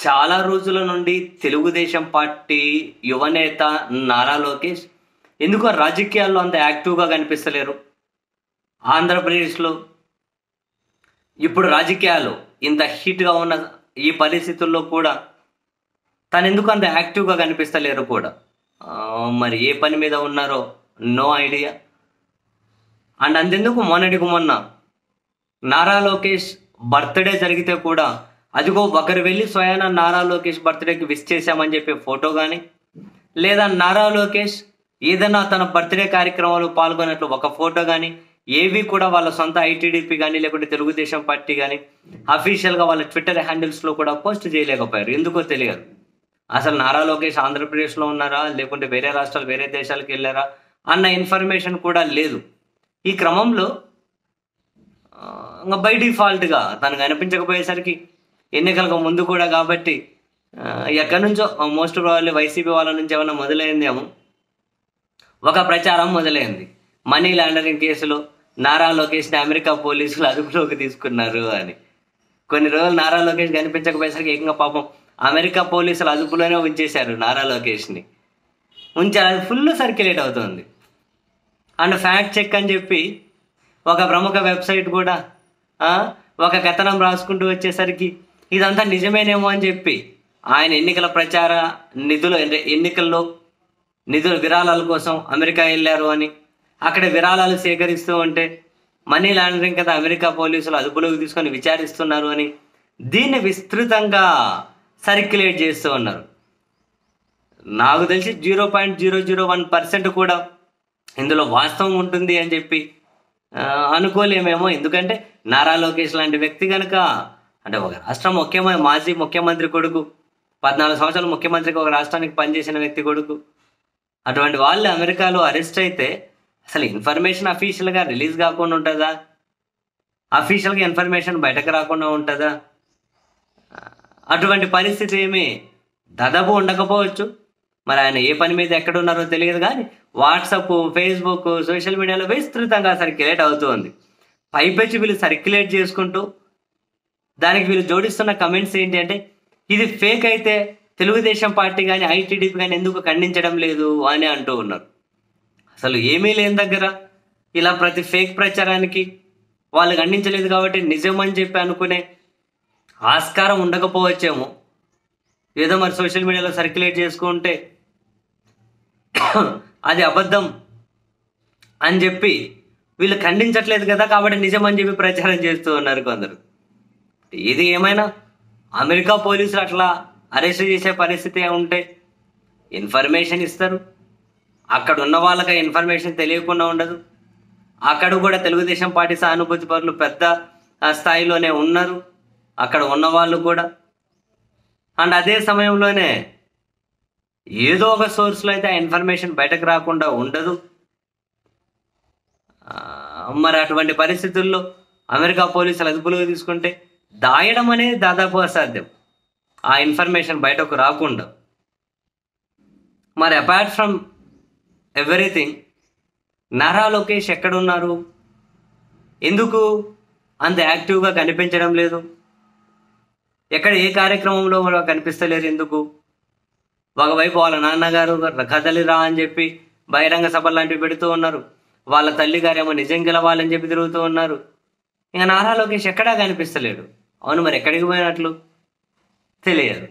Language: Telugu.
చాలా రోజుల నుండి తెలుగుదేశం పార్టీ యువనేత నారా లోకేష్ ఎందుకో రాజకీయాల్లో అంత యాక్టివ్గా కనిపిస్తలేరు. ఆంధ్రప్రదేశ్లో ఇప్పుడు రాజకీయాలు ఇంత హీట్గా ఉన్న ఈ పరిస్థితుల్లో కూడా తను ఎందుకు అంత యాక్టివ్గా కనిపిస్తలేరు కూడా. మరి ఏ పని మీద ఉన్నారో నో ఐడియా. అండ్ అంతెందుకు మొన్నటికి మొన్న నారా లోకేష్ బర్త్డే జరిగితే కూడా అదిగో ఒకరు వెళ్ళి స్వయాన నారా లోకేష్ బర్త్డేకి విష్ చేశామని చెప్పే ఫోటో కానీ, లేదా నారా లోకేష్ ఏదైనా తన బర్త్డే కార్యక్రమాలు పాల్గొన్నట్లు ఒక ఫోటో కానీ ఏవి కూడా వాళ్ళ సొంత ఐటీడీపీ కానీ లేకుంటే తెలుగుదేశం పార్టీ కానీ అఫీషియల్గా వాళ్ళ ట్విట్టర్ హ్యాండిల్స్లో కూడా పోస్ట్ చేయలేకపోయారు. ఎందుకో తెలియదు. అసలు నారా లోకేష్ ఆంధ్రప్రదేశ్లో ఉన్నారా లేకుంటే వేరే రాష్ట్రాలు వేరే దేశాలకు వెళ్ళారా అన్న ఇన్ఫర్మేషన్ కూడా లేదు. ఈ క్రమంలో బై డిఫాల్ట్గా తనకు అనిపించకపోయేసరికి ఎన్నికలకు ముందు కూడా కాబట్టి ఎక్కడి నుంచో మోస్ట్ ప్రాబబ్లీ వైసీపీ వాళ్ళ నుంచి ఏమైనా మొదలైందేమో ఒక ప్రచారం మొదలైంది. మనీ లాండరింగ్ కేసులో నారా లోకేష్ని అమెరికా పోలీసులు అదుపులోకి తీసుకున్నారు అని. కొన్ని రోజులు నారా లోకేష్ కనిపించకపోయేసరికి ఏకంగా పాపం అమెరికా పోలీసులు అదుపులోనే ఉంచేశారు నారా లోకేష్ని. ఉంచారు. అది ఫుల్ సర్క్యులేట్ అవుతుంది. అండ్ ఫ్యాక్ట్ చెక్ అని చెప్పి ఒక ప్రముఖ వెబ్సైట్ కూడా ఒక కథనం రాసుకుంటూ వచ్చేసరికి ఇదంతా నిజమేనేమో అని చెప్పి ఆయన ఎన్నికల ప్రచార ఎన్నికల్లో నిధుల విరాళాల కోసం అమెరికా వెళ్ళారు అని, అక్కడ విరాళాలు సేకరిస్తూ ఉంటే మనీ లాండరింగ్ కదా అమెరికా పోలీసులు అదుపులోకి తీసుకొని విచారిస్తున్నారు అని దీన్ని విస్తృతంగా సర్క్యులేట్ చేస్తూ ఉన్నారు. నాకు తెలిసి 0.001% కూడా ఇందులో వాస్తవం ఉంటుంది అని చెప్పి అనుకోలేమేమో. ఎందుకంటే నారా లోకేష్ లాంటి వ్యక్తి కనుక అంటే ఒక రాష్ట్రం మాజీ ముఖ్యమంత్రి కొడుకు, 14 సంవత్సరాలు ముఖ్యమంత్రిగా ఒక రాష్ట్రానికి పనిచేసిన వ్యక్తి కొడుకు, అటువంటి వాళ్ళు అమెరికాలో అరెస్ట్ అయితే అసలు ఇన్ఫర్మేషన్ అఫీషియల్గా రిలీజ్ కాకుండా ఉంటుందా? అఫీషియల్గా ఇన్ఫర్మేషన్ బయటకు రాకుండా ఉంటుందా? అటువంటి పరిస్థితి ఏమీ దాదాపు ఉండకపోవచ్చు. మరి ఆయన ఏ పని మీద ఎక్కడున్నారో తెలియదు కానీ వాట్సాప్, ఫేస్బుక్, సోషల్ మీడియాలో విస్తృతంగా సర్క్యులేట్ అవుతుంది. పైపెచ్చి వీళ్ళు సర్క్యులేట్ చేసుకుంటూ దానికి వీళ్ళు జోడిస్తున్న కమెంట్స్ ఏంటి అంటే ఇది ఫేక్ అయితే తెలుగుదేశం పార్టీ కానీ ఐటీడీపీ కానీ ఎందుకు ఖండించడం లేదు అని అంటూ ఉన్నారు. అసలు ఏమీ లేని దగ్గర ఇలా ప్రతి ఫేక్ ప్రచారానికి వాళ్ళు ఖండించలేదు కాబట్టి నిజమని చెప్పి అనుకునే ఆస్కారం ఉండకపోవచ్చేమో. ఏదో మరి సోషల్ మీడియాలో సర్క్యులేట్ చేసుకుంటే అది అబద్ధం అని చెప్పి వీళ్ళు ఖండించట్లేదు కదా కాబట్టి నిజమని చెప్పి ప్రచారం చేస్తూ ఉన్నారు కొందరు. ఇది ఏమైనా అమెరికా పోలీసులు అట్లా అరెస్ట్ చేసే పరిస్థితి ఉంటే ఇన్ఫర్మేషన్ ఇస్తారు. అక్కడ ఉన్న వాళ్ళకి ఇన్ఫర్మేషన్ తెలియకుండా ఉండదు. అక్కడ కూడా తెలుగుదేశం పార్టీ సానుభూతి పరులు పెద్ద స్థాయిలోనే ఉన్నారు అక్కడ ఉన్న వాళ్ళు కూడా. అండ్ అదే సమయంలోనే ఏదో ఒక సోర్స్లో అయితే ఆ ఇన్ఫర్మేషన్ బయటకు రాకుండా ఉండదు. మరి అటువంటి పరిస్థితుల్లో అమెరికా పోలీసులు అదుపులోకి తీసుకుంటే దాయడం అనేది దాదాపు అసాధ్యం, ఆ ఇన్ఫర్మేషన్ బయటకు రాకుండా. మరి apart from everything Nara Lokesh ఎక్కడున్నారు? ఎందుకు అంత యాక్టివ్గా కనిపించడం లేదు? ఎక్కడ ఏ కార్యక్రమంలో కూడా కనిపిస్తలేరు ఎందుకు? ఒకవైపు వాళ్ళ నాన్నగారు కదలిరా అని చెప్పి బహిరంగ సభలు లాంటివి పెడుతూ ఉన్నారు. వాళ్ళ తల్లిగారేమో నిజం గెలవాలని చెప్పి తిరుగుతూ ఉన్నారు. ఇంకా నారా లోకేష్ ఎక్కడా కనిపిస్తలేడు. అవును, మరి ఎక్కడికి పోయినట్లు తెలియదు.